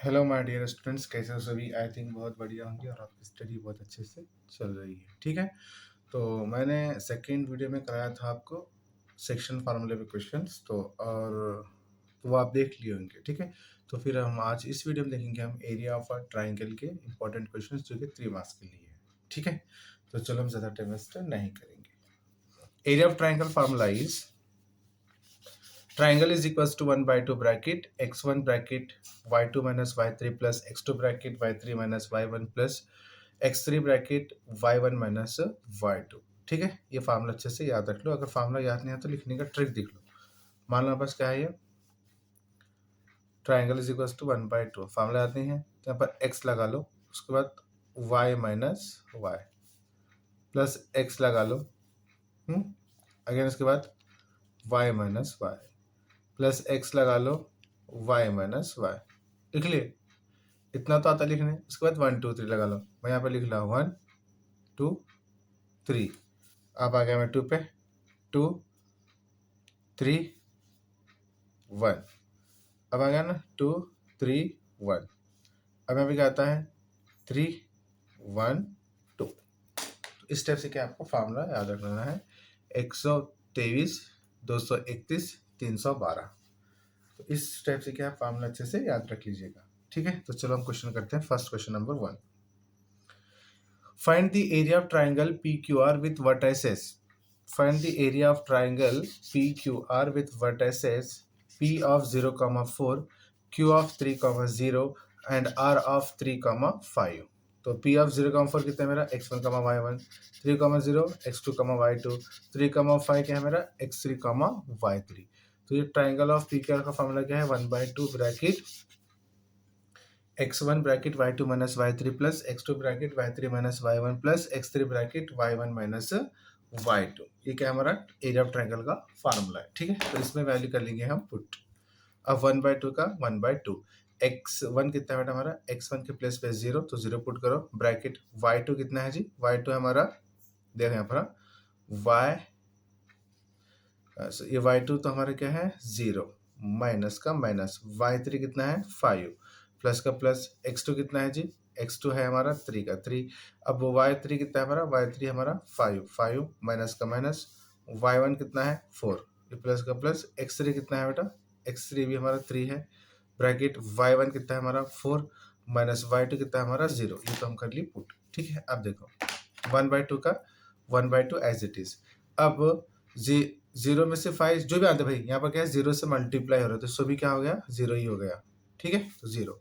Hello my dear students, कैसे हो सभी। आई थिंक बहुत बढ़िया होंगे और आपकी स्टडी बहुत अच्छे से चल रही है। ठीक है, तो मैंने सेकंड वीडियो में कराया था आपको सेक्शन फार्मूले पे क्वेश्चंस, तो वो आप देख लिए होंगे। ठीक है, तो फिर हम आज इस वीडियो में देखेंगे हम एरिया ऑफ अ ट्राइंगल के इंपॉर्टेंट क्वेश्चंस जो कि 3 मार्क्स के लिए है। ठीक है, तो चलो हम ज़्यादा टाइम वेस्ट नहीं करेंगे। Area of triangle formula is triangle is equals to 1 by 2 bracket x1 bracket y2 minus y3 plus x2 bracket y3 minus y1 plus x3 bracket y1 minus y2। ठीक है, ये फार्मूला अच्छे से याद रख लो। अगर फार्मूला याद नहीं है तो लिखने का ट्रिक देख लो। मान लो बस क्या है, ये triangle is equals to 1 by 2। Formula याद नहीं है तो यहाँ पर x लगा लो, उसके बाद y minus y plus x लगा लो, अगेन उसके बाद y minus y plus x लगा लो, वाई माइनस वाई। लिख लिए, इतना तो आता लिखने। उसके बाद 1 2 3 लगा लो। मैं यहाँ पे लिख रहा हूँ 1 2 3। अब आ गया मैं 2 पे, 2 3 1। अब आ गया ना 2 3 1। अब यहाँ पे क्या आता है 3 1 2। इस टाइप से क्या आपको फार्मूला याद रखना है, 123 231 312। तो इस टाइप से क्या फार्मूला अच्छे से याद रख लीजिएगा। ठीक है, तो चलो हम क्वेश्चन करते हैं। First question number 1, find the area of triangle P Q R with vertices. Find the area of triangle P Q R with vertices p of 0, 4, q of 3, 0 and r of 3, 5। तो p of 0, 4 कितना है मेरा x1, y1, 3, 0 x2, y2, 3, 5 क्या है मेरा x3, y3। तो ये triangle of P Q R का फॉर्मूला क्या है, 1/2 bracket x1 bracket y2 minus y3 plus x2 bracket y3 minus y1 plus x3 bracket y1 minus y2। ये क्या हमारा एरिया ऑफ ट्राइंगल का फार्मूला है। ठीक है, तो इसमें वैल्यू कर लेंगे हम पुट। अब 1/2 का 1/2, x1 कितना है बेटा हमारा, x1 के प्लेस पे 0, तो 0 पुट करो। ब्रैकेट y2 कितना है जी, y2 है हमारा, देखो यहाँ पर y, ये y2 तो हमारा क्या है 0, माइनस का माइनस, y3 कितना है 5, प्लस का प्लस, x2 कितना है जी, x2 है हमारा 3 का 3। अब y3 कितना है हमारा, y3 हमारा 5 माइनस का माइनस, y1 कितना है 4, ये प्लस का प्लस, x3 कितना है बेटा, x3 भी हमारा 3 है। ब्रैकेट y1 कितना है हमारा 4 माइनस y2 कितना है हमारा 0। ये तो हम कर लिए पुट। ठीक है, अब देखो 1/2 का 1/2 एज इट इज। अब 0 में से 5 जो भी आते भाई, यहाँ पर क्या है 0 से मल्टीप्लाई हो रहा है, तो सो भी क्या हो गया 0 ही हो गया। ठीक है, तो 0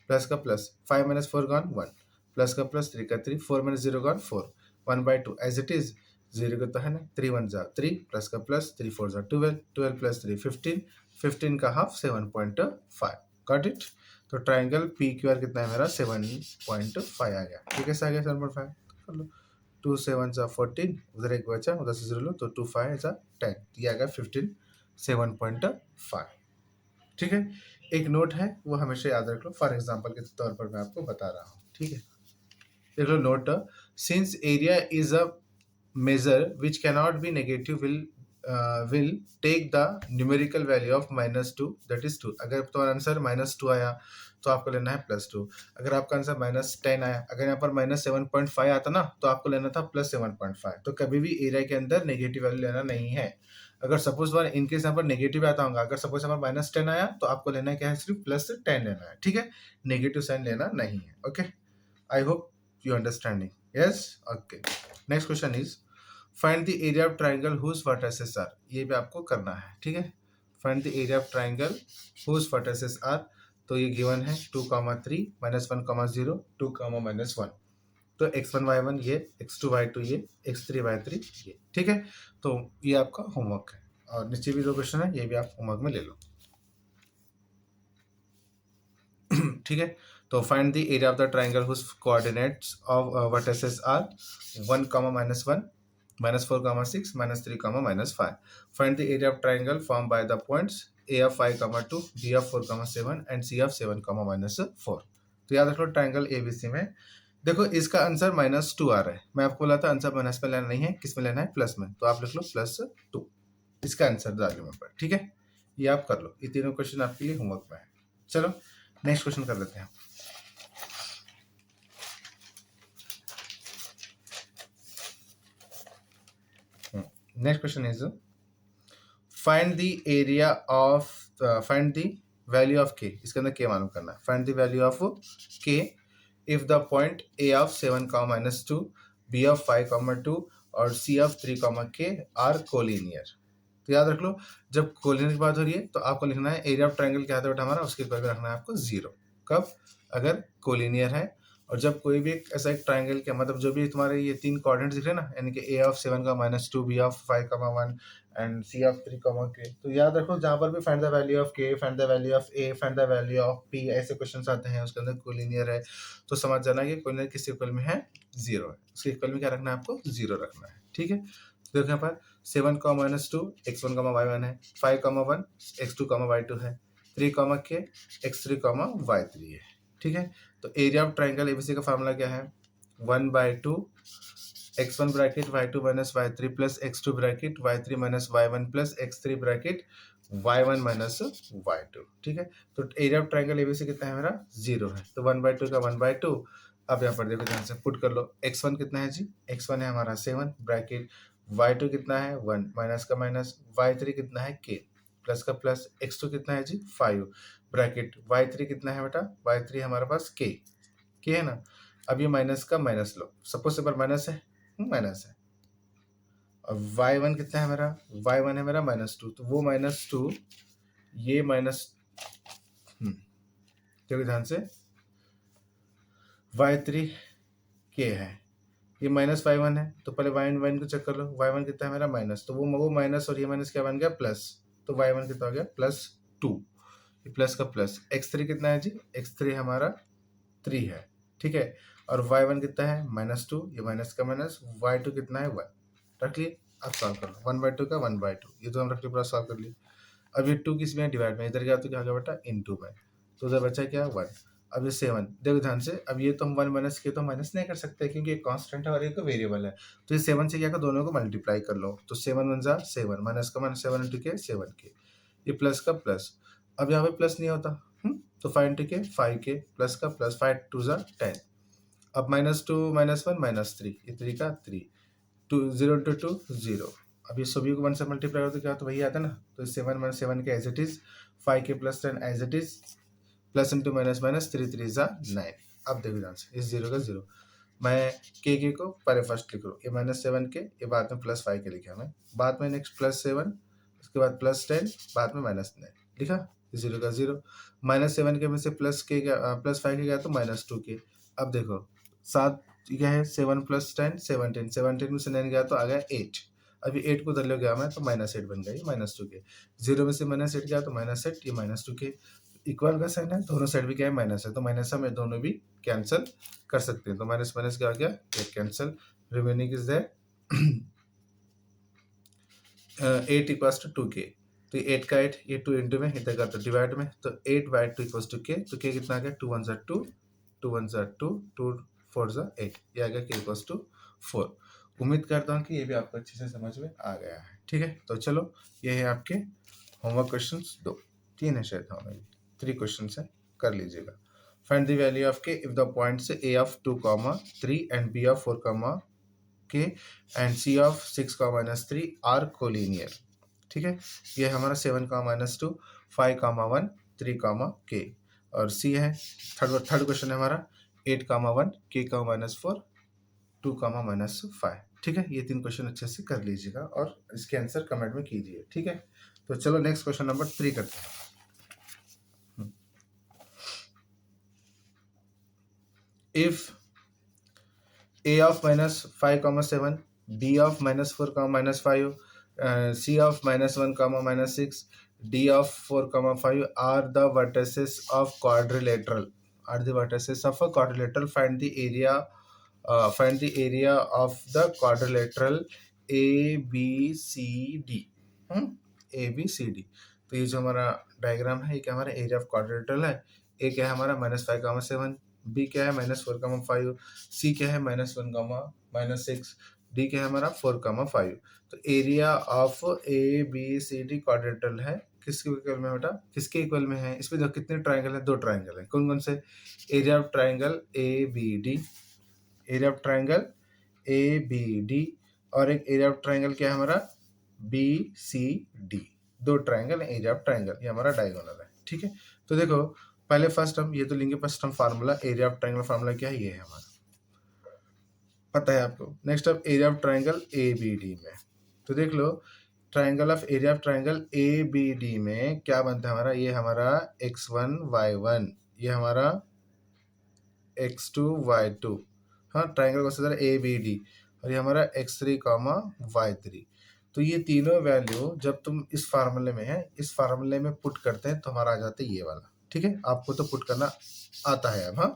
प्लस का प्लस, 5 माइनस 4 गॉन 1, प्लस का प्लस 3 का 3, 4 minus 0 gone 4, 1/2 as it is. 0 का तो है ना 3 1 जा 3, प्लस का प्लस 3 4 जा 12, 12 प्लस 3 15, 15 का हाफ 7.5। Got it. तो ट्राइंगल पी क्यू आर कितना है मेरा 7.5 आ गया। ठीक है, आ गया 7.5, कर लो। 2 7 जा 14, उधर एक बचा, उधर से 0 लो, तो 2 5 जा 10, ये आ गया 15 7.5। ठीक है, एक नोट है वो हमेशा याद रख लो, फॉर एग्जांपल के तौर पर मैं आपको बता रहा हूँ। ठीक है, देख लो note, since area is a measure which cannot be negative will take the numerical value of -2, that is 2। अगर तुम्हारा आंसर -2 आया तो आपको लेना है +2। अगर आपका आंसर -10 आया, अगर यहाँ पर -7.5 आता ना, तो आपको लेना था +7.5। तो कभी भी एरिया के अंदर नेगेटिव वैल्यू लेना नहीं है। अगर सपोज वन इनकेस यहाँ पर नेगेटिव आता होगा, अगर सपोज यहाँ पर -10 आया तो आपको लेना है क्या है, सिर्फ +10 लेना है। ठीक है, नेगेटिव साइन लेना नहीं है। Okay, I hope you understanding. Yes, okay. Next question is find the area of triangle whose vertices are. ये भी आपको करना है। ठीक है, find the area of triangle whose vertices are. तो ये गिवन है 2, 3 -1, 0 2, -1। तो x1 y1 ये, x2 y2 ये, x3 y3 ये। ठीक है, तो ये आपका होमवर्क है, और नीचे भी 2 क्वेश्चन है, ये भी आप होमवर्क में ले लो। ठीक है, तो find the area of the triangle whose coordinates of vertices are 1, -1, -4, 6, -3, -5। Find the area of triangle form by the points a of 5, 2, b of 4, 7 and c of 7, -4। तो याद रखो ट्राइंगल ABC में देखो इसका आंसर -2 आ रहा है। मैं आपको बोला था आंसर माइनस में लेना नहीं है, किस में लेना है, प्लस में। तो आप लिख लो +2, इसका आंसर डालिए पर। ठीक है, ये आप कर लो, ये तीनों क्वेश्चन आपके लिए होमवर्क में है। चलो नेक्स्ट क्वेश्चन कर लेते हैं। Next question is find the area of find the value of k. इसके अंदर के मालूम करना है। Find the value of k if the point A of 7, -2, B of 5, 2 और C of 3, k are collinear. तो याद रख लो, जब कोलिनियर की बात हो रही है तो आपको लिखना है एरिया ऑफ ट्रायंगल क्या था बेटा हमारा, उसके इक्वल में रखना है आपको 0। कब? अगर कोलिनियर है। और जब कोई भी ऐसा एक ट्रायंगल के मतलब जो भी तुम्हारे ये 3 कोऑर्डिनेट्स दिख रहे हैं ना, यानी कि A of 7, -2, B of 5, 1 and C of 3, k, तो याद रखो जहाँ पर भी find the value of K, find the value of A, find the value of P, ऐसे क्वेश्चंस आते हैं उसके अंदर कोलिनियर है, तो समझ जाना कि कोलिनियर किस इक्वल में है, 0 है। उसके इक्वल में क्या रखना है आपको, 0 रखना है। ठीक है, तो देखो यहाँ पर 7, -2 x1, y1 है, 5, 1 x2, y2 है, 3, k x3, y3 है। ठीक है, तो एरिया ऑफ ट्राइंगल एबीसी का फार्मूला क्या है, 1/2 x1 bracket y2 minus y3 plus x2 bracket y3 minus y1 plus x3 bracket y1 minus y2। ठीक है, तो एरिया ऑफ ट्राइंगल एबीसी कितना है मेरा, 0 है, तो 1/2 का 1/2। अब यहाँ पर देखो ध्यान से पुट कर लो, x1 कितना है जी, x1 है हमारा 7 ब्रैकेट, y2 कितना है 1 माइनस का माइनस, y3 कितना है k प्लस का प्लस, x2 कितना है जी 5 ब्रैकेट, y3 कितना है बेटा, y3 हमारे पास k है ना। अब ये माइनस का माइनस लो, सपोज से पर माइनस है, माइनस है। और y1 कितना है मेरा, y1 है मेरा -2, तो वो -2 ये माइनस, देखो ध्यान से, y3 k है, ये -y1 है, तो पहले y1 को चेक कर लो, y1 कितना है मेरा माइनस, तो वो माइनस और ये माइनस क्या बन गया प्लस, तो y1 कितना हो गया +2, ये प्लस का प्लस, x3 कितना है जी, x3 हमारा 3 है। ठीक है, और y1 कितना है -2, ये माइनस का माइनस, y2 कितना है 1, रख लिए। अब सॉल्व कर लो, 1/2 का 1/2, ये तो हम रख लिए, पूरा सॉल्व कर लिए। अब ये 2 किस में डिवाइड में, इधर गया तो क्या होगा बेटा इनटू में, तो उधर बचा क्या 1। अब ये 7, देखो ध्यान से, अब ये तो हम 1 माइनस किए तो माइनस नहीं कर सकते क्योंकि एक कांस्टेंट है और एक वेरिएबल है, तो ये 7 से क्या कर, दोनों को मल्टीप्लाई कर लो, तो 7 वन जा 7, माइनस का माइनस 7 इंटू के 7 के, ये प्लस का प्लस। अब यहाँ पे प्लस नहीं होता, तो 5 इंटू के 5 के प्लस का प्लस, 5 2 जा 10। अब -2 -1 -3, ये 3 का 3, 2 0 इंटू 2 0। अब ये सभी को 1 से मल्टीप्लाई करो तो क्या, तो वही आता है ना, तो 7 7 के एज इट इज, 5 के plus 10 as it is, plus into minus minus 3 3 जा 9। अब देखो ध्यान से, इस 0 का 0, मैं के को पहले फर्स्ट लिख लो, ये -7 के, ये बाद में +5 के लिखा मैं, बाद में नेक्स्ट +7, उसके बाद +10, बाद में -9 लिखा, 0 का 0, -7 के में से प्लस के गया, +5 के गया तो -2 के। अब देखो 7 क्या है, 7 + 10 17, 17 में से 9 गया तो आ गया 8। अभी 8 को उधर ले गया मैं तो -8 बन गया, ये -2 के, 0 में से -8 गया तो -8, ये -2 के, इक्वल का साइन है, दोनों साइड भी क्या है माइनस है, तो माइनस में दोनों भी कैंसिल कर सकते हैं, तो माइनस माइनस क्या आ गया, ये cancel, remaining is there 8 equals to 2k, तो 8 का 8, ये 2 इंटू में, इधर का तो डिवाइड में, तो 8/2 इक्वल्स टू k, तो k कितना आ गया, 2 1 जा 2, 2 1 जा 2, 2 4 जा 8, ये आ गया k इक्वल्स टू 4। उम्मीद करता हूँ कि ये भी आपको अच्छे से समझ में आ गया है। ठीक है, तो चलो ये है आपके होमवर्क क्वेश्चंस, 3 है शायद, हाँ 3 क्वेश्चंस है, कर लीजिएगा। Find the value of k if the points a of 2, 3 and b of 4, k and c of 6, -3 are collinear. ठीक है, ये हमारा 7, -2, 5, 1, 3, k, और c है थर्ड क्वेश्चन है हमारा 8, 1, k, -4, 2, -5। ठीक है, ये 3 क्वेश्चन अच्छे से कर लीजिएगा और इसके आंसर कमेंट में कीजिए। ठीक है, तो चलो नेक्स्ट क्वेश्चन नंबर 3 करते हैं। If a of -5, 7, b of -4, -5, c of -1, -6, d of 4, 5 are the vertices of quadrilateral. Are the vertices of a quadrilateral. Find the area. Find the area of the quadrilateral ABCD. ABCD. तो ये जो हमारा diagram है, ये क्या हमारा area of quadrilateral है। ए क्या है हमारा -5, 7, बी क्या है -4, 5, सी क्या है -1, -6, डी क्या है हमारा 4, 5। तो एरिया ऑफ ABCD क्वाड्रिलेटरल है किसके इक्वल में बेटा, किसके इक्वल में है, इसमें देखो कितने ट्राइंगल है, 2 ट्राइंगल है, कौन कौन से, area of triangle A B D, area of triangle A B D, और एक एरिया ऑफ ट्राइंगल क्या है हमारा, B C D, 2 triangle area of triangle, ये हमारा डायगोनल है। ठीक है, तो देखो पहले फर्स्ट हम ये तो लेंगे, फर्स्ट हम formula, area of triangle formula क्या है, ये है हमारा, पता है आपको। नेक्स्ट अब area of triangle A B D में, तो देख लो triangle of area of triangle A B D में क्या बनता है हमारा, ये हमारा x1 y1, ये हमारा x2 y2, हाँ ट्राइंगल का सदर ए बी डी, और ये हमारा x3 कॉमा y3। तो ये तीनों वैल्यू जब तुम इस फार्मूले में है, इस फार्मूले में पुट करते हैं तो हमारा आ जाता है ये वाला। ठीक है, आपको तो पुट करना आता है अब, हाँ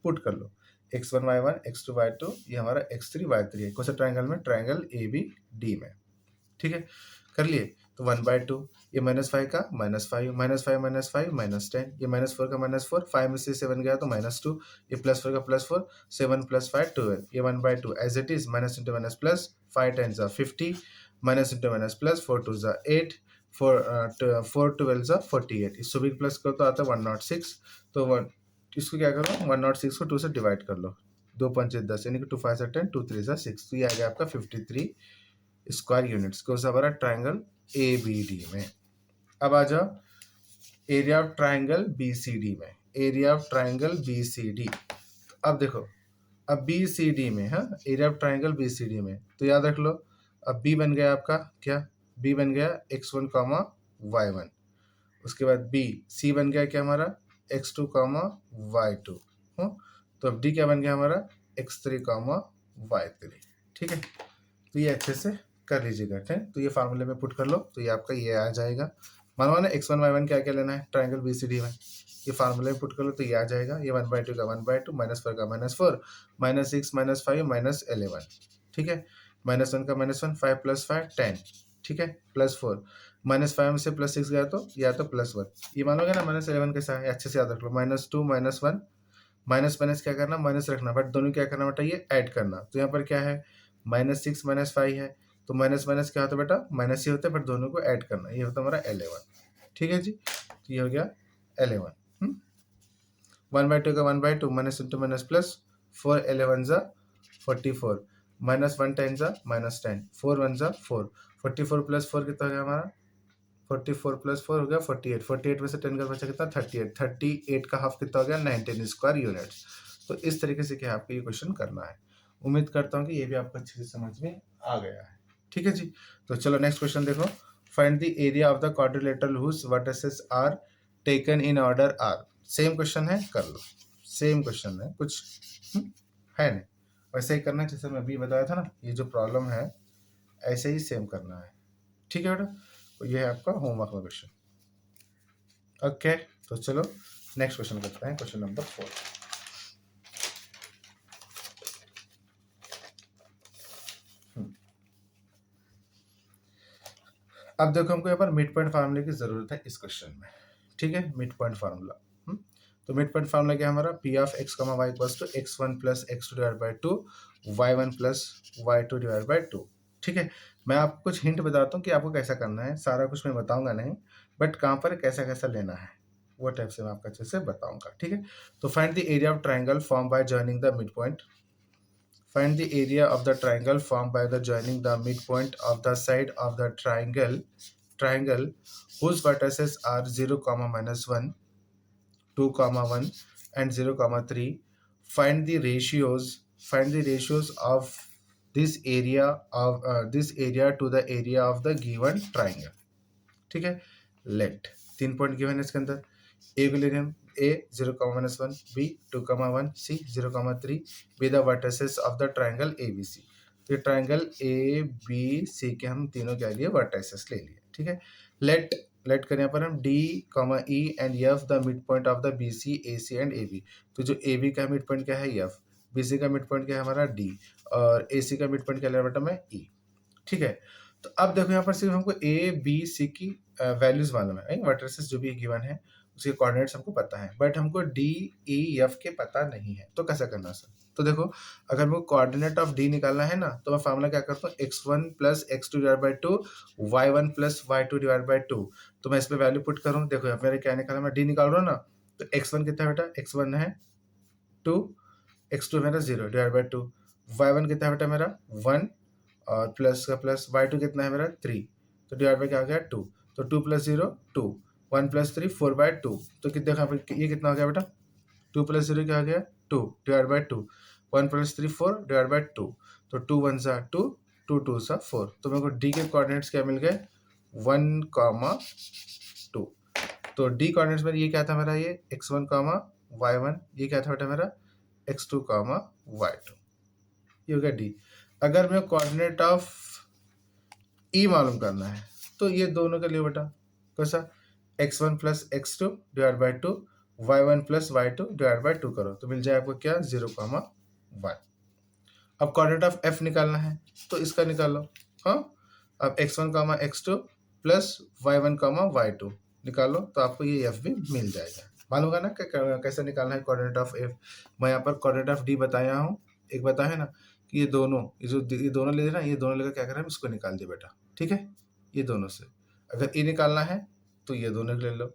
पुट कर लो, x1 y1 x2 y2, ये हमारा x3 y3 है, कौन सा ट्राइंगल में, ट्राइंगल ए बी डी में। ठीक है, कर लिए, तो 1/2, ये -5 का -5, -5 -10, ये -4 का -4, 5 में से 7 गया तो -2, ये +4 का +4, 7 + 5 12, ये 1/2 as it is, minus into minus plus, 5 10 ज़ा 50, माइनस इंटू माइनस प्लस, 4 2 ज़ा 8, 4 12 ज़ा 48, इसको भी प्लस करो तो आता है 106, तो इसको क्या करो, 106 को 2 से डिवाइड कर लो, 2 5 10, यानी कि 2 5 10, 2 3 6, तो ये आ गया आपका 53 स्क्वायर यूनिट्स, कौन सा हमारा, ट्राइंगल ए बी डी में। अब आ जाओ area of triangle B C D में, area of triangle B C D, अब देखो अब बी सी डी में, हाँ area of triangle B C D में, तो याद रख लो, अब बी बन गया आपका क्या, बी बन गया x1 कॉमा y1, उसके बाद बी सी बन गया क्या हमारा, x2 कॉमा y2, तो अब डी क्या बन गया हमारा, x3 कॉमा y3। ठीक है, तो ये अच्छे से कर लीजिएगा। ठीक, तो ये फार्मूले में पुट कर लो, तो ये आपका ये आ जाएगा, मानो ना x1 y1 क्या क्या लेना है, ट्राइंगल बी सी डी में, ये फार्मूले में पुट कर लो तो ये आ जाएगा, ये 1/2 का 1/2, -4 का -4, -6 -5 -11, ठीक है, -1 का -1, 5 + 5 10, ठीक है, +4, -5 में से +6 गया तो या तो +1, ये मानोगे ना -11 कैसा है, अच्छे से याद रख लो, -2 -1, माइनस माइनस क्या करना, माइनस रखना, बट दोनों क्या करना बेटा, ये ऐड करना, तो यहाँ पर क्या है, -6 -5 है, तो माइनस माइनस क्या होता है बेटा, माइनस ही होता है, बट दोनों को ऐड करना, ये होता है हमारा 11। ठीक है जी, तो ये हो गया 11, 1/2 का 1/2, माइनस इंटू माइनस प्लस, 4 11 ज़ा 44, -1 10 ज़ा -10, 4 1 ज़ा 4, 44 + 4 कितना हो गया हमारा, 44 + 4 हो गया 48, 48 में से 10 का बचा कितना, 38, 38 का हाफ कितना हो गया, 19 स्क्वायर यूनिट्स। तो इस तरीके से क्या आपको ये क्वेश्चन करना है, उम्मीद करता हूँ कि ये भी आपको अच्छे से समझ में आ गया है। ठीक है जी, तो चलो नेक्स्ट क्वेश्चन देखो, find the area of the quadrilateral whose vertices are taken in order are. Same question है, कर लो, सेम क्वेश्चन है, कुछ है नहीं, वैसे ही करना जैसे मैं अभी बताया था ना, ये जो प्रॉब्लम है ऐसे ही सेम करना है। ठीक है बेटा, तो ये है आपका होमवर्क में क्वेश्चन। ओके, तो चलो नेक्स्ट क्वेश्चन करते हैं, क्वेश्चन नंबर 4। अब देखो हमको यहाँ पर मिड पॉइंट फार्मूले की जरूरत है इस क्वेश्चन में। ठीक है, मिड पॉइंट फार्मूला, तो मिड पॉइंट फार्मूला क्या है हमारा, P of x, y = x1 + x2 / 2, y1 + y2 / 2। ठीक है, मैं आपको कुछ हिंट बताता हूँ कि आपको कैसा करना है, सारा कुछ मैं बताऊंगा नहीं, बट कहाँ पर कैसा कैसा लेना है वो टाइप से मैं आपको अच्छे से बताऊंगा। ठीक है, तो find the area of triangle form bye joining the mid point, find the area of the triangle formed by the joining the midpoint of the side of the triangle whose vertices are 0, -1, 2, 1 and 0, 3. Find the ratios of this area to the area of the given triangle. ठीक है, late 3 point given है इसके अंदर, ए को ले रहे हम, A 0, -1, B 2, 1, C 0, 3, be the vertices of the triangle A B C. तो ये ट्राइंगल ए बी सी के हम तीनों क्या लिए, वर्टिसेस ले लिए। ठीक है, लेट करें यहाँ पर हम D, E and F the mid point of the B C, A C and A B. तो जो ए बी का मिड पॉइंट क्या है, एफ, बी सी का मिड पॉइंट क्या है हमारा, डी, और ए सी का मिड पॉइंट क्या ले बेटा मैं, ई। ठीक है, तो अब देखो यहाँ पर सिर्फ हमको ए बी सी की वैल्यूज मालूम है, वर्टिसेस जो भी गिवन है उसके कोऑर्डिनेट्स हमको पता है, बट हमको डी ई एफ के पता नहीं है। तो कैसा करना सर? तो देखो, अगर मेरे को कोऑर्डिनेट ऑफ डी निकालना है ना, तो मैं फार्मूला क्या करता हूँ, x1 plus x2 divide by 2, y1 plus y2 divide by 2। तो मैं इस पर वैल्यू पुट करूँ, देखो यहाँ मेरे क्या निकाला, मैं डी निकाल रहा हूँ ना, तो x1 कितना है बेटा, x1 है 2, x2 मेरा 0 डिवाइड बाई 2, y1 कितना है बेटा मेरा 1, और प्लस का प्लस y2 कितना है मेरा 3, तो डिवाइड बाई क्या आ गया 2, तो 2 प्लस 0 2, 1 प्लस 3 4 बाई 2, तो कितने का ये कितना हो गया बेटा, 2 प्लस 0 क्या आ गया 2 divide by 2, 1 plus 3 4 divide by 2, तो 2 1 सा 2, 2 2 सा 4, तो मेरे को डी के कोऑर्डिनेट्स क्या मिल गए 1, 2। तो डी कोऑर्डिनेट्स में ये क्या था मेरा, ये x1, y1, ये क्या था बेटा मेरा x2, y2, ये हो गया डी। अगर मैं कोऑर्डिनेट ऑफ ई मालूम करना है तो ये दोनों के लिए बेटा कैसा, x1 plus x2 divide by 2, y1 plus y2 divide by 2 करो, तो मिल जाए आपको क्या 0, 1। अब कोऑर्डिनेट ऑफ f निकालना है तो इसका निकाल लो। हाँ, अब x1, x2 plus y1, y2 निकालो, तो आपको ये f भी मिल जाएगा। मालूम होगा ना कैसे निकालना है कोऑर्डिनेट ऑफ f। मैं यहाँ पर कोऑर्डिनेट ऑफ d बताया हूँ, एक बताया ना कि ये दोनों, ये दोनों ले लेना, ये दोनों लेकर क्या करें, इसको निकाल दिए बेटा, ठीक है। ये दोनों से अगर e निकालना है तो ये दोनों ले लो,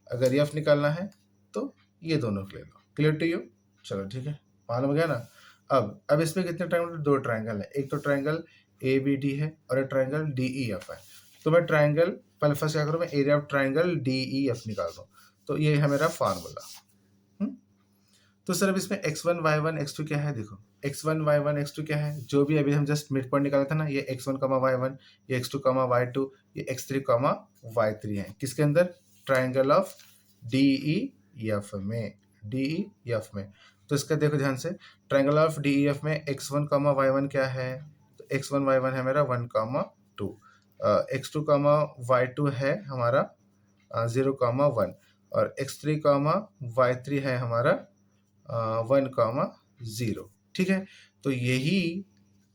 अगर f निकालना है तो ये दोनों ले लो। Clear to you? चलो ठीक है, मालूम हो गया ना। अब इसमें कितने ट्रायंगल, दो ट्रायंगल है, एक तो ट्रायंगल ए बी डी है और एक ट्रायंगल डी ई एफ है। तो मैं ट्रायंगल पहले फर्स्ट क्या करूँ, मैं area of triangle D E F निकाल दूँ, तो ये है मेरा फार्मूला। तो सर अब इसमें x1 y1 x2 क्या है, देखो x1 y1 x2 क्या है, जो भी अभी हम जस्ट मिड पॉइंट निकाला था ना, ये x1, y1, ये x2, y2, ये x3, y3 है, किसके अंदर, triangle of D E F में, डी ई एफ में। तो इसका देखो ध्यान से, triangle of D E F में x1, y1 क्या है, तो x1 y1 है मेरा 1, 2, x2, y2 है हमारा 0, 1, और x3, y3 है हमारा 1, 0। ठीक है, तो यही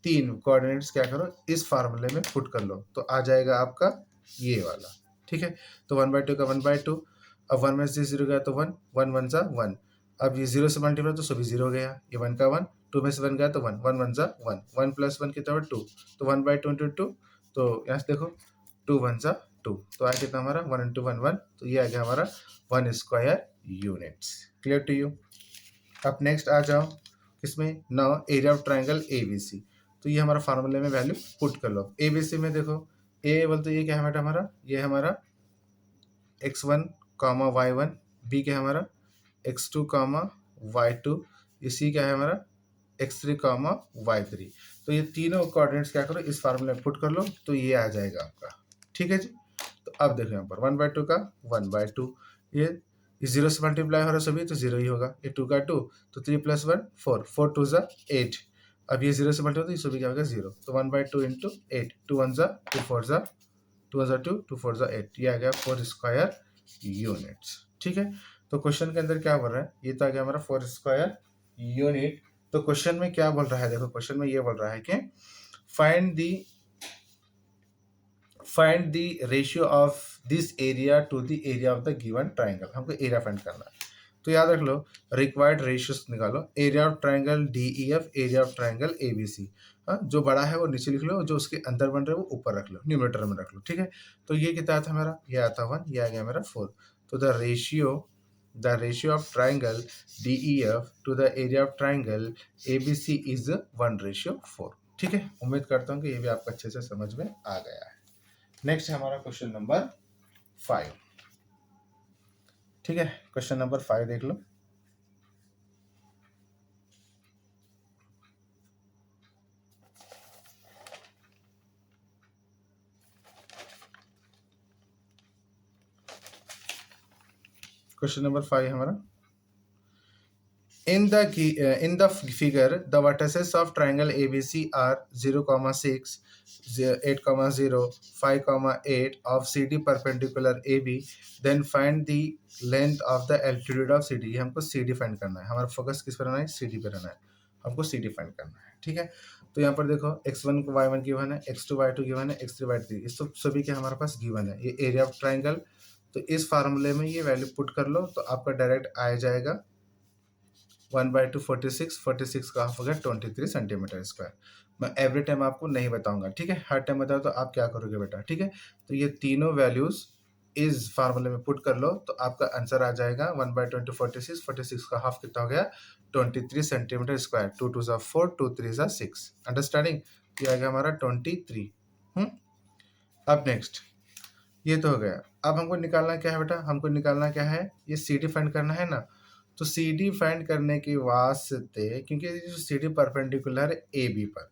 तीन कोऑर्डिनेट्स क्या करो, इस फार्मूले में पुट कर लो, तो आ जाएगा आपका ये वाला। ठीक है, तो 1/2 का 1/2, अब 1 में से 0 गया तो 1, 1 1 सा 1, अब ये 0 से मल्टीप्लाई तो सभी 0 गया, ये 1 का 1, 2 में से 1 गया तो 1, 1 1 सा 1, 1 प्लस 1 कितना 2, तो 1/2 इंटू 2, तो यहाँ से देखो 2 1 सा 2, तो आया कितना हमारा 1 इंटू 1 1, तो ये आ गया हमारा 1 square units. Clear to you? अब नेक्स्ट आ जाओ किसमें, now area of triangle A B C. तो ये हमारा फार्मूले में वैल्यू पुट कर लो। ए बी सी में देखो, ए बोलते ये क्या है बेटा हमारा, ये हमारा x1, y1, बी क्या है हमारा x2, y2, ये सी क्या है हमारा x3, y3। तो ये तीनों कोऑर्डिनेट्स क्या करो, इस फार्मूले में पुट कर लो, तो ये आ जाएगा आपका। ठीक है जी। तो अब देखो यहाँ पर 1/2 का 1/2, ये 0 से मल्टीप्लाई हो रहा है सभी, तो 0 ही होगा, ये 2 का 2, तो 3 प्लस 1 4, 4 2 ज़ा 8, अब ये 0 से मल्टीप्लाई होता है, सभी क्या होगा 0, तो 1/2 इंटू 8, 2 1 ज़ा 2 4 ज़ा 2 1 ज़ा 2, 2 4 ज़ा 8, ये आ गया 4 स्क्वायर यूनिट्स। ठीक है, तो क्वेश्चन के अंदर क्या बोल रहा है, ये तो आ गया हमारा 4 स्क्वायर यूनिट। तो क्वेश्चन में क्या बोल रहा है, देखो क्वेश्चन में ये बोल रहा है कि find the ratio of this area to the area of the given triangle. हमको एरिया फाइंड करना है, तो याद रख लो रिक्वायर्ड रेशियोस निकालो, area of triangle D E F, area of triangle A B C. हाँ, जो बड़ा है वो नीचे लिख लो, जो उसके अंदर बन रहा है वो ऊपर रख लो, न्यूमरेटर में रख लो। ठीक है, तो ये कितना था मेरा, ये आता 1, ये आ गया मेरा 4। तो the ratio of triangle D E F to the area of triangle A B C is 1/4। ठीक है, उम्मीद करता हूँ कि ये भी आपको अच्छे से समझ में आ गया है। नेक्स्ट है हमारा क्वेश्चन नंबर 5। ठीक है, क्वेश्चन नंबर 5 देख लो। क्वेश्चन नंबर 5 हमारा, in the figure the vertices of triangle ABC are 0, 6, 8, 0, 5, 8 of CD perpendicular AB, then find the length of the altitude of CD। ये हमको CD फाइंड करना है, हमारा फोकस किस पर रहना है, CD पे रहना है, हमको CD फाइंड करना है। ठीक है, तो यहाँ पर देखो x1 y1 गिवन है, x2 y2 गिवन है, x3 y3, ये सब सभी के हमारे पास गिवन है। ये एरिया ऑफ ट्राइंगल, तो इस फार्मूले में ये वैल्यू पुट कर लो तो आपका डायरेक्ट आ जाएगा 1/2 46, 46 का हाफ हो गया 23 सेंटीमीटर स्क्वायर। मैं एवरी टाइम आपको नहीं बताऊंगा, ठीक है, हर टाइम बताओ तो आप क्या करोगे बेटा, ठीक है। तो ये तीनों वैल्यूज इस फार्मूले में पुट कर लो तो आपका आंसर आ जाएगा 1/20 46, 46 का हाफ कितना हो गया 23 सेंटीमीटर स्क्वायर। 2 2 ज़ा 4, 2 3 ज़ा 6, अंडरस्टैंडिंग। ये आ गया हमारा 23। अब नेक्स्ट ये तो हो गया। अब हमको निकालना क्या है बेटा, हमको निकालना क्या है, ये सी डी फाइंड करना है ना। तो सी डी फाइंड करने के वास्ते, क्योंकि ये जो सी डी परपेंडिकुलर है ए बी पर,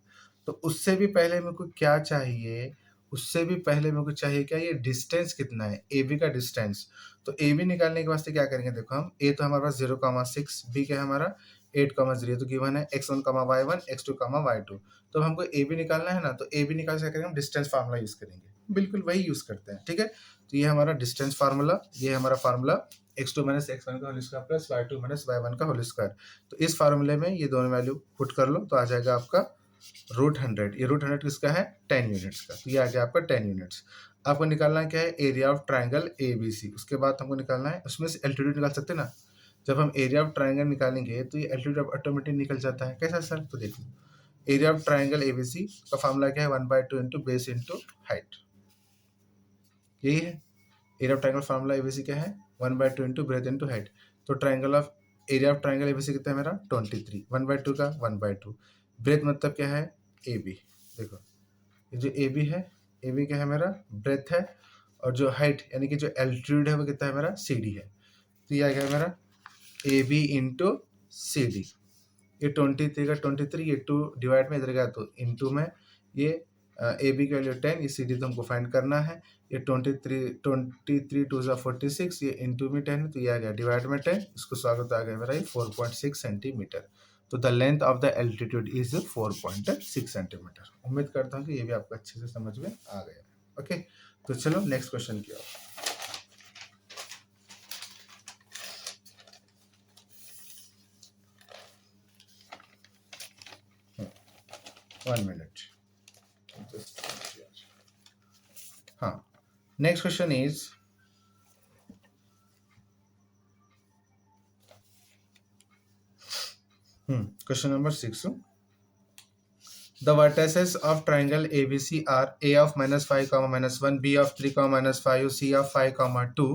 तो उससे भी पहले मेरे को क्या चाहिए, उससे भी पहले मेरे को चाहिए क्या, ये डिस्टेंस कितना है, ए बी का डिस्टेंस। तो ए बी निकालने के वास्ते क्या करेंगे, देखो हम ए तो हमारे पास 0,6, बी क्या है हमारा 8,0, तो गिवन है x1, y1, x2, y2। तो हमको ए बी निकालना है ना, तो ए बी निकाल से क्या करेंगे हम, डिस्टेंस फार्मूला यूज करेंगे, बिल्कुल वही यूज करते हैं, ठीक है। तो ये हमारा डिस्टेंस फार्मूला, ये हमारा फार्मूला x2 माइनस x1 का whole square plus y2 minus y1 का होल स्क्वायर। तो इस फार्मूले में ये दोनों वैल्यू पुट कर लो तो आ जाएगा आपका √100। ये √100 किसका है, 10 यूनिट्स का। तो ये आ गया आपका 10 यूनिट्स। आपको निकालना क्या है, area of triangle A B C. उसके बाद हमको निकालना है, उसमें से एल्टीट्यूड निकाल सकते हैं ना। जब हम एरिया ऑफ ट्राइंगल निकालेंगे तो ये एल्टीट्यूड ऑटोमेटिक निकल जाता है। कैसा सर, तो देखिए area of triangle A B C का फार्मूला क्या है, 1/2 इंटू बेस इंटू हाइट। यही है area of triangle formula ABC क्या है, 1/2 इंटू ब्रेथ इंटू हाइट। तो triangle of area of triangle ABC कितना है मेरा 23, 1/2 का 1/2। ब्रेथ मतलब क्या है, ए बी। देखो ये जो ए बी है, ए बी क्या है मेरा ब्रेथ है, और जो हाइट यानी कि जो एल्टीट्यूड है वो कितना है मेरा सी डी है। तो ये आ गया मेरा A B into C D. ये 23 का 23, ये 2 डिवाइड में इधर गया तो इंटू में, ये ए बी की वैल्यू 10, ये सी डी तो हमको फाइंड करना है। ये 23 2 ज़ा 46, ये इंटू में 10 है तो ये आ गया डिवाइड में 10, इसको स्वागत आ गया मेरा ये 4.6 सेंटीमीटर। तो the length of the altitude is 4.6 centimetre. उम्मीद करता हूँ कि ये भी आपको अच्छे से समझ में आ गया। ओके, तो चलो नेक्स्ट क्वेश्चन की ओर। One minute. हाँ, next question is question number 6। The vertices of triangle ABC are A of -5, -1, B of 3, -5, C of 5, 2.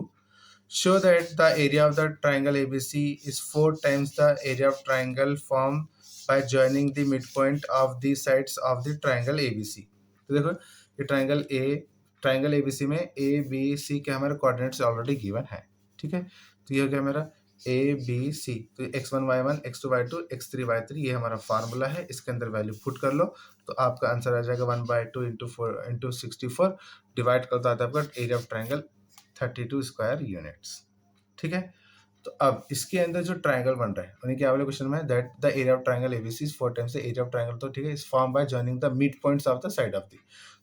Show that the area of the triangle ABC is 4 times the area of triangle formed by joining the midpoint of the sides of the triangle ABC। तो देखो ये triangle ABC में A B C के हमारे coordinates already given है, ठीक है। तो ये हो गया मेरा ए बी सी। तो x1 y1, x2 y2, x3 y3 ये हमारा फार्मूला है, इसके अंदर वैल्यू पुट कर लो तो आपका आंसर आ जाएगा 1/2 इंटू 4 इंटू 64 डिवाइड करता आता है आपका area of triangle 32 square units, ठीक है। तो अब इसके अंदर जो ट्राइंगल बन रहा है उन्हीं क्या वाले क्वेश्चन में that the area of triangle ABC is 4 times the area of triangle, तो ठीक है, इस form by joining the mid points of the side of the.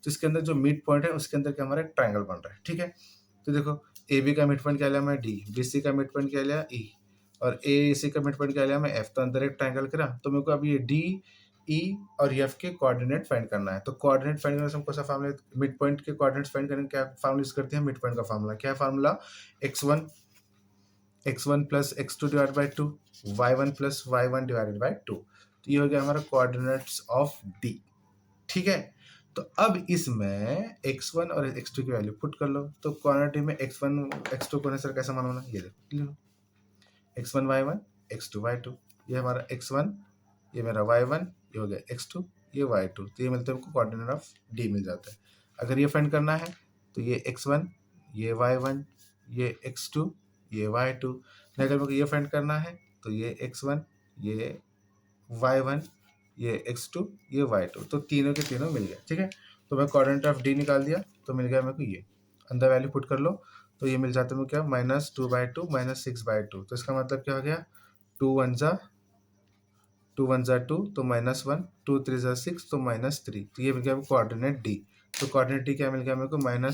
तो इसके अंदर जो मिड पॉइंट है उसके अंदर क्या हमारा एक ट्राइंगल बन रहा है, ठीक है। तो देखो ए बी का मिड पॉइंट क्या लिया मैं डी, बी सी का मिड पॉइंट क्या लिया ई, और ए सी का मिड पॉइंट क्या लिया मैं एफ। तो अंदर एक ट्राइंगल करा, तो मेरे को अब ये डी ई और एफ के कोऑर्डिनेट फाइंड करना है। तो कोऑर्डिनेट फाइंड करने से हमको सा फार्मूला, मिड पॉइंट के कोऑर्डिनेट्स फाइंड करने क्या फार्मूला यूज करते हैं, मिड पॉइंट का फार्मूला क्या है, formula x1 plus x2 divide by 2, y1 plus y1 divided by 2। तो ये हो गया हमारा कोऑर्डिनेट्स ऑफ D, ठीक है। तो अब इसमें x1 और x2 की वैल्यू पुट कर लो। तो क्वांटिटी में x1 x2 को सर कैसा मानना, ये देखो x1 y1 x2 y2, ये हमारा x1, ये मेरा y1, ये हो गया x2, ये y2। तो ये मिलते हैं, कोऑर्डिनेट ऑफ D मिल जाता है। अगर ये फाइंड करना है तो ये x1, ये y1, ये x2, ये y2। अगर मेरे को ये फाइंड करना है तो ये x1, ये y1, ये x2, ये y2। तो तीनों के तीनों मिल गए, ठीक है। तो मैं कोऑर्डिनेट ऑफ D निकाल दिया तो मिल गया मेरे को ये, अंदर वैल्यू पुट कर लो तो ये मिल जाता है मेरे क्या, -2/2 -6/2। तो इसका मतलब क्या हो गया, 2 1 ज़ा 2, तो -1, 2 3 ज़ा 6, तो -3। तो ये मिल गया कोऑर्डिनेट D। तो कोऑर्डिनेट D क्या मिल गया मेरे को, -1,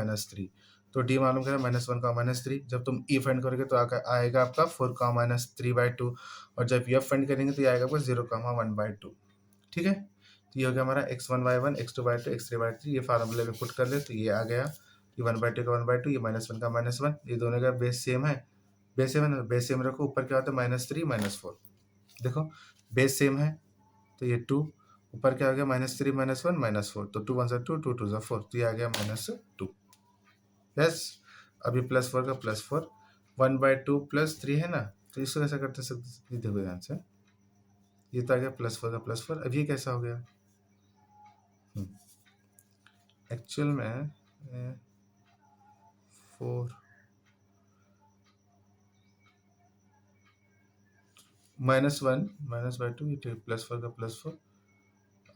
-3। तो D मालूम करें -1, -3। जब तुम E फाइंड करोगे तो आएगा आपका 4, -3/2, और जब F फाइंड करेंगे तो ये आएगा आपका 0, 1/2, ठीक है। तो ये हो गया हमारा x1 y1, x2 y2, x3 y3। ये फार्मूले में पुट कर ले तो ये आ गया। ये 1/2 का 1/2, ये -1 का -1, ये दोनों का बेस सेम है, बेस सेम है ना, बेस सेम रखो, ऊपर क्या होता है -3 -4, देखो बेस सेम है तो ये 2, ऊपर क्या आ गया -3 -1 -4, तो 2 1 2 2 2 4, तो ये आ गया -2। यस, अभी +4 का +4, 1/2 +3 है ना, तो इसको कैसा करते सकते, ये देखो ध्यान से, ये तो आ गया +4 का +4, अब ये कैसा हो गया, एक्चुअल में 4 -1 -/2, ये +4 का +4,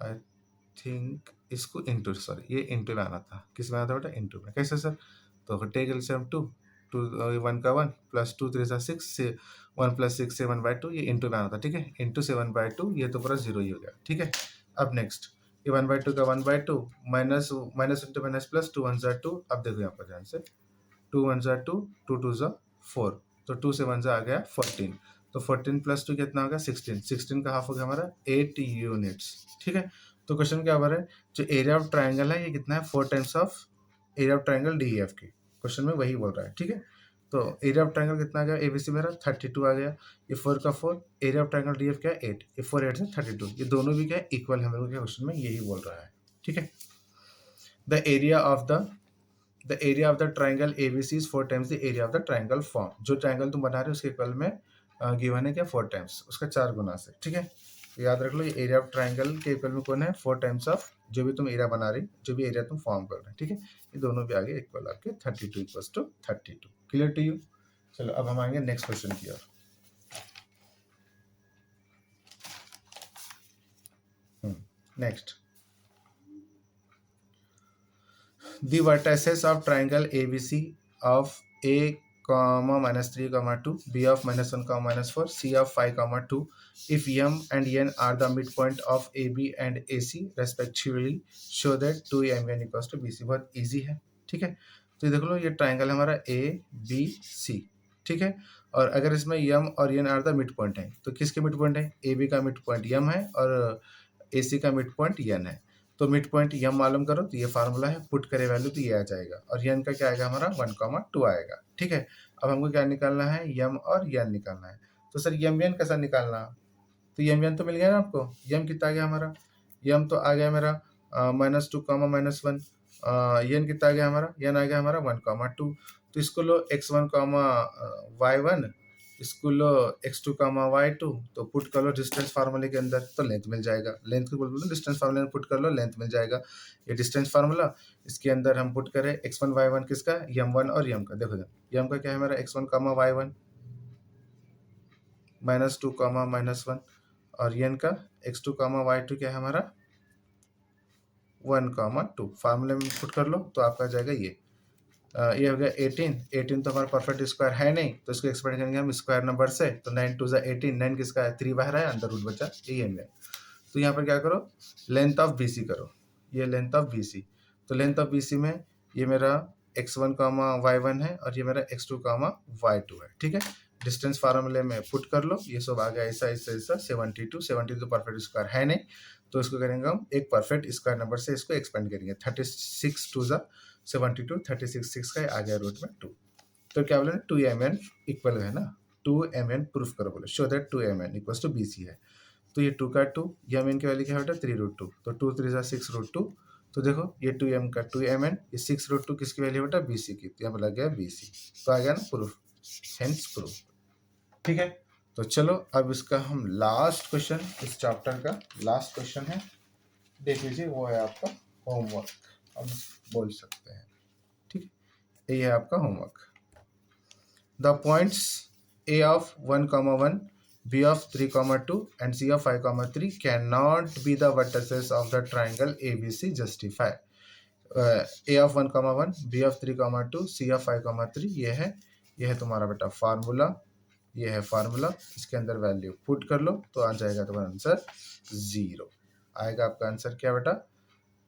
आई थिंक इसको इंटू, सॉरी ये इंटू में आना था, किस में आना था बेटा, इंटू में, कैसे सर, तो टेक एलसीएम 2 1 का 1 +2 3 6 से 1 + 6 7/2, ये इंटू में आना था, ठीक है, इंटू 7/2, ये तो पूरा 0 ही हो गया, ठीक है। अब नेक्स्ट ये 1/2 का 1/2 माइनस इंटू माइनस प्लस, 2 1 2, अब देखो यहाँ पर ध्यान से, 2 1 2 2 2 4, तो 2 से 1 आ गया 14, तो 14 + 2 कितना हो गया 16, 16 का हाफ हो गया हमारा 8 यूनिट्स, ठीक है। तो क्वेश्चन क्या हो रहा है, जो एरिया ऑफ ट्राइंगल है ये कितना है, 4 times of area of triangle D F की, क्वेश्चन में वही बोल रहा है, ठीक है। तो एरिया ऑफ ट्राइंगल कितना आ गया, एबीसी मेरा 32 आ गया, ये 4 का 4, area of triangle D F क्या है 8, ये 4 8 से 32, ये दोनों भी क्या है इक्वल है, मेरे को क्या क्वेश्चन में यही बोल रहा है, ठीक है। The area of the triangle ABC is 4 times the area of the triangle form, जो ट्राइंगल तुम बना रहे हो उसके इक्वल में गिवन है क्या 4 टाइम्स, उसका 4 गुना से, ठीक है। तो याद रख लो, ये एरिया ऑफ ट्राइंगल के इक्वल में कौन है 4 टाइम्स ऑफ जो भी तुम एरिया बना रही, जो भी एरिया तुम फॉर्म कर रहे हैं, ठीक है। ये दोनों भी आगे इक्वल आपके 32 = 32, क्लियर टू यू। चलो अब हम आएंगे नेक्स्ट क्वेश्चन की ओर। Next, the vertices of triangle ABC of A, -3, -2, B of -1, -4, C of 5, 2, if M and N are the midpoint of AB and AC respectively, show that 2MN = BC। बहुत easy है, ठीक है। तो ये देख लो, ये ट्राइंगल है हमारा ABC, ठीक है, और अगर इसमें M और N are the mid point है, तो किसके मिड पॉइंट है, AB का मिड पॉइंट M है और AC का मिड पॉइंट N है। तो मिड पॉइंट यम मालूम करो, तो ये फार्मूला है, पुट करे वैल्यू तो ये आ जाएगा, और यन का क्या आएगा हमारा 1, 2 आएगा, ठीक है। अब हमको क्या निकालना है, यम और यन निकालना है। तो सर यम यन कैसा निकालना, तो यम यन तो मिल गया ना आपको, यम कितना आ गया हमारा, यम तो आ गया मेरा -2, -1, यन कितना आ गया हमारा, यन आ गया हमारा 1, 2, तो इसको लो x1, y1, इसको लो x2, y2, तो पुट कर लो डिस्टेंस फार्मूले के अंदर, तो लेंथ मिल जाएगा, लेंथ को बोल दो डिस्टेंस फार्मूले में पुट कर लो, लेंथ मिल जाएगा। ये डिस्टेंस फार्मूला, इसके अंदर हम पुट करें x1 y1 किसका, m1 और m का, देखो m का क्या है हमारा x1, y1 -2, -1, और n का x2, y2 क्या है हमारा 1, 2, फार्मूले में पुट कर लो तो आपका जाएगा ये हो गया 18 तो हमारा परफेक्ट स्क्वायर है नहीं, तो इसको एक्सपेंड करेंगे हम स्क्वायर नंबर से, तो 9 2 18, 9 किसका है 3 बाहर है, अंदर रूट बचा, यही है। तो यहाँ पर क्या करो, लेंथ ऑफ BC करो, ये लेंथ ऑफ BC, तो लेंथ ऑफ BC में ये मेरा x1, y1 है और ये मेरा x2, y2 है, ठीक है। डिस्टेंस फार्मूले में पुट कर लो, ये सब आ गया ऐसा ऐसा ऐसा 72 परफेक्ट स्क्वायर है नहीं, तो इसको करेंगे हम एक परफेक्ट स्क्वायर नंबर से इसको एक्सपेंड करेंगे, 36 2 72, 36 6 का आ गया रूट में 2, तो क्या बोले 2MN इक्वल है ना, 2MN प्रूफ करो बोले, शो दैट 2MN = BC है। तो ये 2 का 2, MN की वैल्यू क्या होता है 3√2, तो 2 3 6√2, तो देखो ये 2M का 2MN, ये 6√2 किसकी वैल्यू होता है BC की, तो यहाँ पर लग गया BC, तो आ गया ना प्रूफ, हेंस प्रूफ, ठीक है। तो चलो अब इसका हम लास्ट क्वेश्चन, इस चैप्टर का लास्ट क्वेश्चन है, देख लीजिए, वो है आपका होमवर्क, अब बोल सकते हैं, ठीक है, ये है आपका homework. The points A of 1, 1, B of 3, 2 and C of 5, 3 cannot be the vertices of the triangle ABC, justify। A of 1, 1, B of 3, 2, C of 5, 3, ये है तुम्हारा बेटा फार्मूला, ये है फार्मूला, इसके अंदर वैल्यू पुट कर लो तो आ जाएगा तुम्हारा आंसर 0 आएगा, आपका आंसर क्या बेटा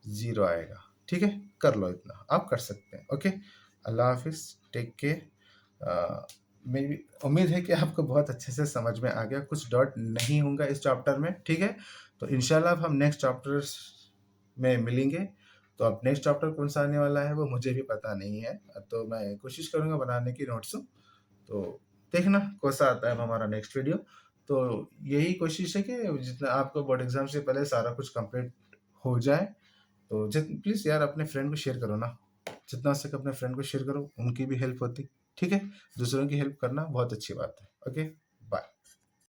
0 आएगा, ठीक है। कर लो, इतना आप कर सकते हैं, ओके। अल्लाह हाफिज़, टेक केयर। मेरी उम्मीद है कि आपको बहुत अच्छे से समझ में आ गया, कुछ डॉट नहीं होगा इस चैप्टर में, ठीक है। तो इंशाल्लाह अब हम नेक्स्ट चैप्टर्स में मिलेंगे, तो अब नेक्स्ट चैप्टर कौन सा आने वाला है वो मुझे भी पता नहीं है, तो मैं कोशिश करूँगा बनाने की नोट्स। तो देखना कौन सा आता है अब हमारा नेक्स्ट वीडियो। तो यही कोशिश है कि जितना आपको बोर्ड एग्ज़ाम से पहले सारा कुछ कंप्लीट हो जाए। तो जित प्लीज़ यार अपने फ्रेंड को शेयर करो ना, जितना हो सके अपने फ्रेंड को शेयर करो, उनकी भी हेल्प होती, ठीक है? दूसरों की हेल्प करना बहुत अच्छी बात है। ओके?